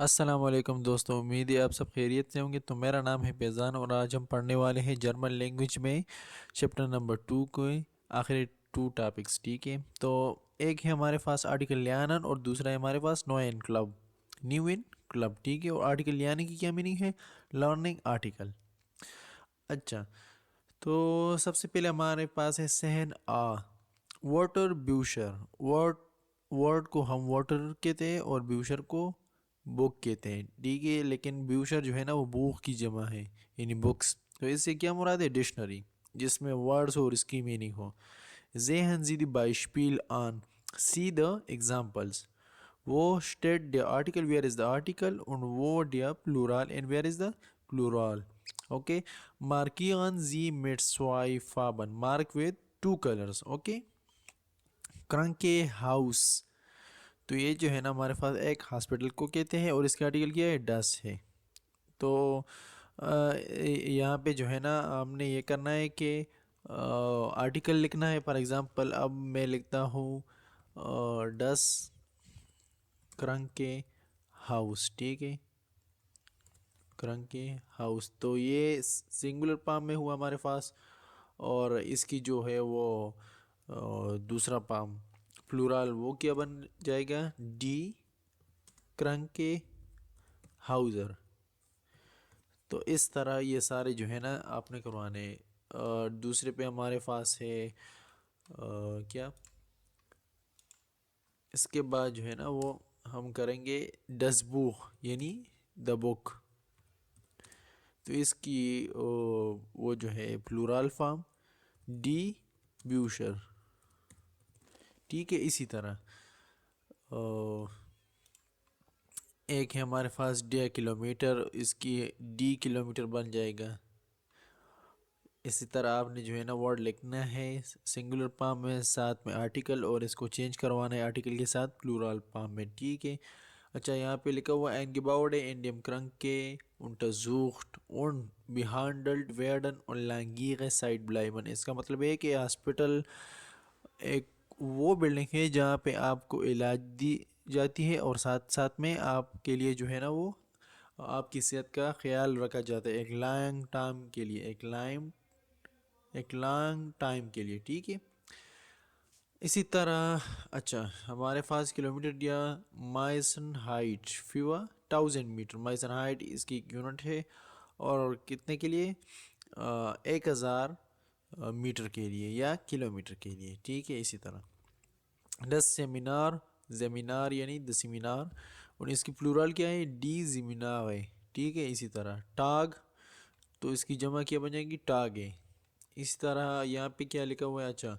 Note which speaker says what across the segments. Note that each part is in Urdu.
Speaker 1: السلام علیکم دوستوں، امید ہے آپ سب خیریت سے ہوں گے۔ تو میرا نام ہے فیضان اور آج ہم پڑھنے والے ہیں جرمن لینگویج میں چیپٹر نمبر 2 کو آخری 2 ٹاپکس، ٹھیک ہے۔ تو ایک ہے ہمارے پاس آرٹیکل لیانن اور دوسرا ہے ہمارے پاس نو ان کلب، نیو ان کلب، ٹھیک ہے۔ اور آرٹیکل لیانن کی کیا میننگ ہے؟ Learning article. اچھا، تو سب سے پہلے ہمارے پاس ہے سہن آ، واٹر بیوشر، ورڈ کو ہم واٹر کہتے ہیں اور بیوشر کو بک کہتے ہیں، ٹھیک ہے۔ لیکن بیوشر جو ہے نا وہ بوک کی جمع ہے، یعنی بکس۔ تو اس سے کیا مراد ہے؟ ڈکشنری جس میں ورڈز اور اس کی meaning who. Sehen Sie die Beispiel an. See the examples. Wo steht der Artikel? Where is the article? Und wo der Plural? And where is the plural? Okay. Markieren Sie mit zwei Farben. Mark with 2 colors. Okay. Krankenhaus. تو یہ جو ہے نا ہمارے پاس ایک ہاسپٹل کو کہتے ہیں اور اس کا آرٹیکل کیا ہے؟ ڈس ہے۔ تو یہاں پہ جو ہے نا ہم نے یہ کرنا ہے کہ آرٹیکل لکھنا ہے۔ فار ایگزامپل اب میں لکھتا ہوں ڈس کرنگ کے ہاؤس، ٹھیک ہے، کرنگ کے ہاؤس۔ تو یہ سنگولر پام میں ہوا ہمارے پاس، اور اس کی جو ہے وہ دوسرا پام پلورال وہ کیا بن جائے گا؟ ڈی کرنگ کے ہاؤزر۔ تو اس طرح یہ سارے جو ہے نا آپ نے کروانے۔ دوسرے پہ ہمارے پاس ہے کیا، اس کے بعد جو ہے نا وہ ہم کریں گے ڈس بوک، یعنی دا بک۔ تو اس کی وہ جو ہے پلورال فارم ڈی بیوشر، ٹھیک ہے۔ اسی طرح ایک ہے ہمارے پاس ڈے کلومیٹر، اس کی ڈی کلومیٹر بن جائے گا۔ اسی طرح آپ نے جو ہے نا ورڈ لکھنا ہے سنگولر پام میں، ساتھ میں آرٹیکل، اور اس کو چینج کروانا ہے آرٹیکل کے ساتھ پلورال پام میں، ٹھیک ہے۔ اچھا، یہاں پہ لکھا ہوا eingebaute in dem Kranke untersucht und behandelt werden und lange Zeit bleiben۔ اس کا مطلب ہے کہ ہاسپٹل ایک وہ بلڈنگ ہے جہاں پہ آپ کو علاج دی جاتی ہے اور ساتھ ساتھ میں آپ کے لیے جو ہے نا وہ آپ کی صحت کا خیال رکھا جاتا ہے ایک لانگ ٹائم کے لیے، ایک لانگ ٹائم کے لیے، ٹھیک ہے۔ اسی طرح اچھا ہمارے پاس کلومیٹر دیا مائسن ہائٹ فیوا 1000 میٹر، مائسن ہائٹ اس کی یونٹ ہے، اور کتنے کے لیے؟ 1000 میٹر کے لیے یا کلومیٹر کے لیے، ٹھیک ہے۔ اسی طرح دس سیمینار، زمینار یعنی د سیمینار، اور اس کی پلورال کیا ہے؟ ڈی زمینار ہے، ٹھیک ہے۔ اسی طرح ٹاگ، تو اس کی جمع کیا بن جائے گی؟ ٹاگ ہے۔ اس طرح یہاں پہ کیا لکھا ہوا ہے؟ اچھا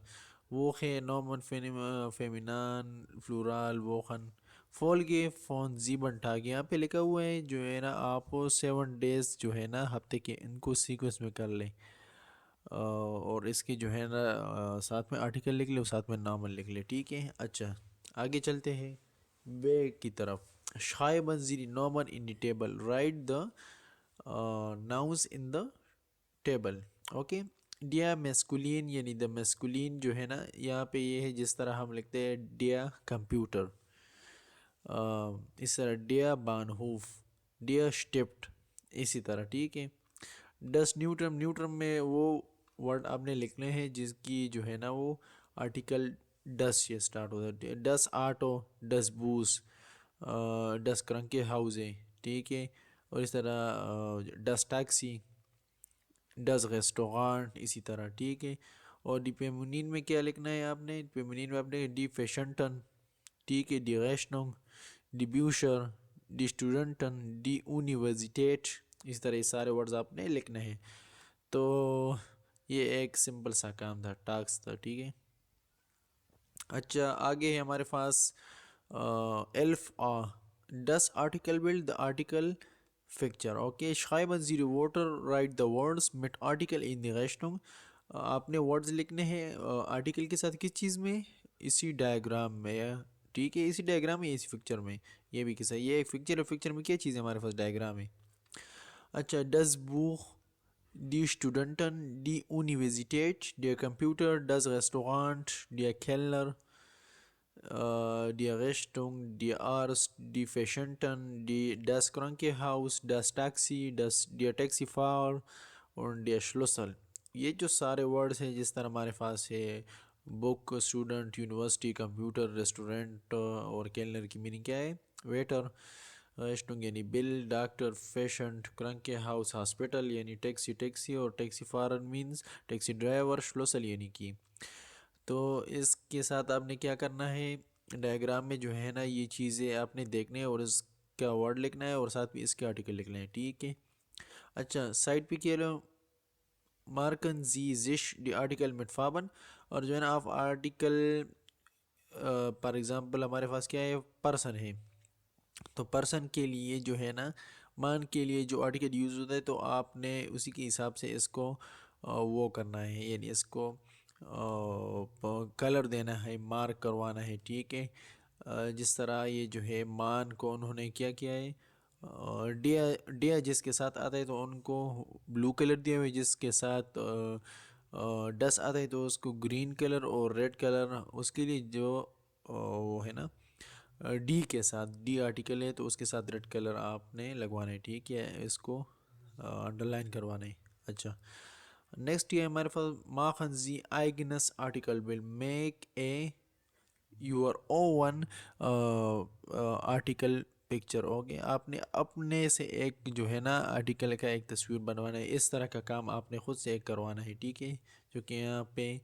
Speaker 1: وہ ہے نومن فیمینان پلورال ووخن فول کے فون زیبن ٹاگ، یہاں پہ لکھا ہوا ہے جو ہے نا آپ 7 ڈیز جو ہے نا ہفتے کے، ان کو سیکوینس میں کر لیں، اور اس کی جو ہے نا ساتھ میں آرٹیکل لکھ لے اور ساتھ میں نامن لکھ لے، ٹھیک ہے۔ اچھا آگے چلتے ہیں بے کی طرف۔ شائبن زیری نومن ان دی ٹیبل، write the nouns in the table, okay. ڈیا میسکولین یعنی دا میسکولین جو ہے نا یہاں پہ یہ ہے جس طرح ہم لکھتے ہیں ڈیا کمپیوٹر، اس طرح ڈیا بانہوف، ڈیا شٹپٹ، اسی طرح، ٹھیک ہے۔ ڈس نیوٹرم، نیوٹرم میں وہ ورڈ آپ نے لکھنے ہیں جس کی جو ہے نا وہ آرٹیکل ڈس سے سٹارٹ ہوتا ہے۔ ڈس آٹو، ڈس بوس، ڈس کرنکے ہاؤس ہے، ٹھیک ہے۔ اور اس طرح ڈس ٹیکسی، ڈس ریسٹورانٹ، اسی طرح، ٹھیک ہے۔ اور ڈی پیمونین میں کیا لکھنا ہے آپ نے؟ پیمونین میں آپ نے ڈی فیشنٹن، ٹھیک ہے، ڈی ریشننگ، ڈی بیوشر، ڈی اسٹوڈنٹن، ڈی یونیورسٹیٹ، اس طرح یہ سارے ورڈز آپ نے لکھنے ہیں۔ تو یہ ایک سمپل سا کام تھا، ٹاسک تھا، ٹھیک ہے۔ اچھا آگے ہے ہمارے پاس ایلف آ، ڈس آرٹیکل بلڈ the article picture, okay. schreiben Sie die Wörter, write the words mit Artikel in die Rechnung۔ آپ نے ورڈز لکھنے ہیں آرٹیکل کے ساتھ کس چیز میں؟ اسی ڈائیگرام میں، ٹھیک ہے، اسی ڈائیگرام میں، اسی فکچر میں۔ یہ بھی کسا، یہ ایک فکچر ہے، فکچر میں کیا چیز ہے ہمارے پاس؟ ڈائیگرام ہے۔ اچھا ڈس بوک، ڈی اسٹوڈنٹن، ڈی یونیورسٹیٹ، ڈی کمپیوٹر، ڈس ریسٹورانٹ، ڈی کھیلنر، die Richtung, die Arzt, die Patienten, das Krankenhaus, das Taxi, der Taxifahrer اور der Schlüssel. یہ جو سارے ورڈز ہیں جس طرح ہمارے پاس ہے book, student, university, computer, restaurant اور کیلنر کی میننگ کیا ہے؟ ویٹر. ریسٹنگ یعنی بل، ڈاکٹر، پیشنٹ، کرنکے ہاؤس ہاسپٹل یعنی ٹیکسی اور ٹیکسی فارن مینز ٹیکسی ڈرائیور، شلوسل یعنی کی. تو اس کے ساتھ آپ نے کیا کرنا ہے، ڈائیگرام میں جو ہے نا یہ چیزیں آپ نے دیکھنے ہیں اور اس کا ورڈ لکھنا ہے اور ساتھ بھی اس کے آرٹیکل لکھنا ہے، ٹھیک ہے. اچھا سائڈ پہ کیا لو مارکن زی زش دی آرٹیکل مٹ فابن. اور جو ہے نا آپ آرٹیکل فار ایگزامپل ہمارے پاس کیا ہے، پرسن ہے، تو پرسن کے لیے جو ہے نا مان کے لیے جو آرٹیکل یوز ہوتا ہے تو آپ نے اسی کے حساب سے اس کو وہ کرنا ہے، یعنی اس کو کلر دینا ہے، مارک کروانا ہے، ٹھیک ہے. جس طرح یہ جو ہے مان کو انہوں نے کیا کیا ہے، ڈیا جس کے ساتھ آتا ہے تو ان کو بلو کلر دیا ہوئے، جس کے ساتھ ڈس آتا ہے تو اس کو گرین کلر اور ریڈ کلر. اس کے لیے جو وہ ہے نا ڈی کے ساتھ، ڈی آرٹیکل ہے تو اس کے ساتھ ریڈ کلر آپ نے لگوانا ہے، ٹھیک ہے، اس کو انڈر لائن کروانا ہے. اچھا نیکسٹ یہ ہمارے پاس ماخن زی آئگنس آرٹیکل will make a your own article picture. Okay آپ نے اپنے سے ایک جو ہے نا آرٹیکل کا ایک تصویر بنوانا ہے، اس طرح کا کام آپ نے خود سے ایک کروانا ہے، ٹھیک ہے، جو کہ یہاں پہ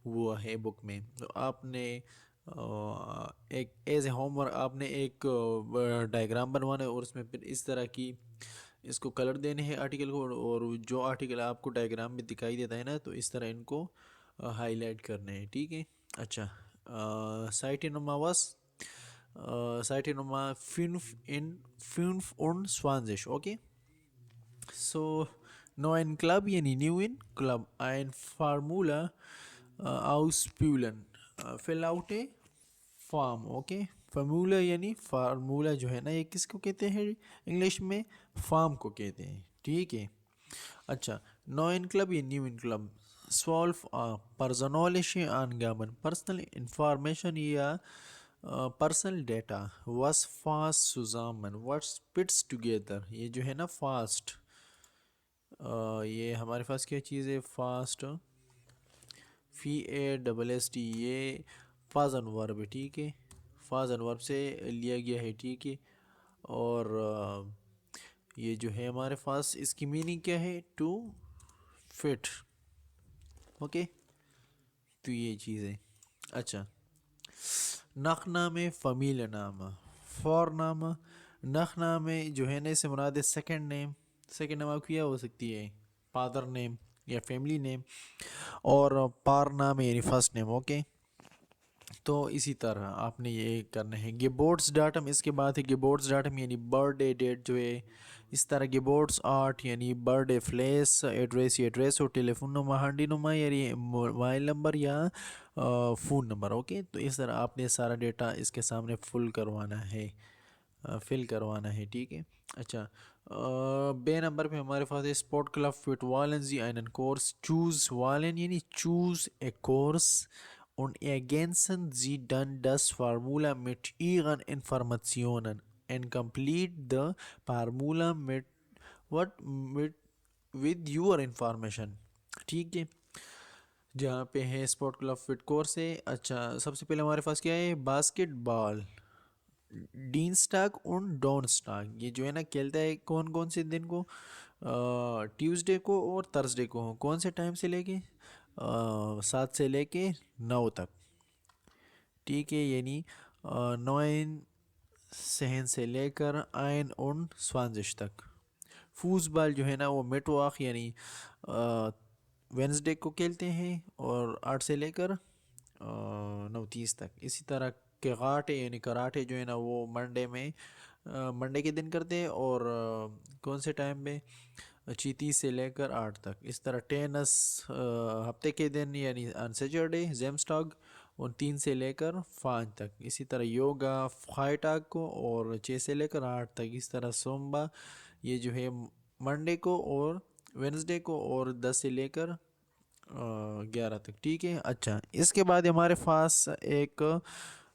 Speaker 1: وہ ہے بک میں. تو آپ نے ایک ایز اے ہوم ورک آپ نے ایک ڈائیگرام بنوانا ہے اور اس میں پھر اس طرح کی اس کو کلر دینے ہیں آرٹیکل کو، اور جو آرٹیکل آپ کو ڈائیگرام میں دکھائی دیتا ہے نا تو اس طرح ان کو ہائی لائٹ کرنے ہیں، ٹھیک ہے. اچھا سائٹ نما واس سائٹ نما فünf und zwanzig. اوکے سو نو ان کلب یعنی new in club ein Formula ausfüllen fill out a form. Okay formula یعنی فارمولا جو ہے نا یہ کس کو کہتے ہیں انگلش میں؟ فارم کو کہتے ہیں، ٹھیک ہے. اچھا نو ان کلب یا نیو ان کلب سولف پرسنالشی آنگامن پرسنل انفارمیشن یا پرسنل ڈیٹا واس فاسٹ سوزامن واٹس پٹس ٹوگیدر. یہ جو ہے نا فاسٹ، یہ ہمارے پاس کیا چیز ہے فاسٹ، فی اے ڈبل ایس ٹی، یہ فازن ورب ہے، ٹھیک ہے، فازن ورب سے لیا گیا ہے، ٹھیک ہے. اور یہ جو ہے ہمارے پاس اس کی میننگ کیا ہے، ٹو فٹ. اوکے تو یہ چیز ہے. اچھا نخ نام فمیل نام فور نام. نخ نام جو ہے نا اس سے مراد ہے سیکنڈ نیم. سیکنڈ نام آپ کیا ہو سکتی ہے فادر نیم یا فیملی نیم، اور پار نام یعنی فرسٹ نیم. اوکے تو اسی طرح آپ نے یہ کرنا ہے. گیبورڈس ڈاٹم اس کے بعد ہے گیبورڈس ڈاٹم یعنی برتھ ڈے ڈیٹ جو ہے. اس طرح گیبورڈس آرٹ یعنی برتھ ڈے فلیس، ایڈریس یا ایڈریس اور ٹیلیفون نمبر ہانڈی نمبر یعنی موبائل نمبر یا فون نمبر. اوکے تو اس طرح آپ نے سارا ڈیٹا اس کے سامنے فل کروانا ہے، ٹھیک ہے. اچھا بے نمبر پہ ہمارے پاس ہے اسپورٹ کلب فٹ والن زی einen کورس چوز والن یعنی choose a course und ergänzen Sie dann das Formular mit Ihren Informationen and complete the Formula with your information. ٹھیک ہے جہاں پہ ہے اسپورٹ کلب فٹ کورس ہے. اچھا سب سے پہلے ہمارے پاس کیا ہے باسکٹ بال، ڈین سٹاک اور ڈون سٹاک. یہ جو ہے نا کھیلتا ہے کون کون سے دن کو، ٹیوزڈے کو اور تھرسڈے کو. کون سے ٹائم سے لے کے 7 سے لے کے 9 تک، ٹھیک ہے، یعنی 9 سہن سے لے کر آئن اون سوانزش تک. فوز بال جو ہے نا وہ میٹواخ یعنی وینسڈے کو کھیلتے ہیں اور 8 سے لے کر 9:30 تک. اسی طرح کراٹے یعنی کراٹے جو ہے نا وہ منڈے کے دن کرتے ہیں اور کون سے ٹائم میں 6:30 سے لے کر 8 تک. اس طرح ٹینس ہفتے کے دن یعنی آن سیچرڈے زیمسٹاگ اور 3 سے لے کر 5 تک. اسی طرح یوگا فائٹاگ کو اور 6 سے لے کر 8 تک. اس طرح سومبا یہ جو ہے منڈے کو اور وینسڈے کو اور 10 سے لے کر 11 تک، ٹھیک ہے. اچھا اس کے بعد ہمارے پاس ایک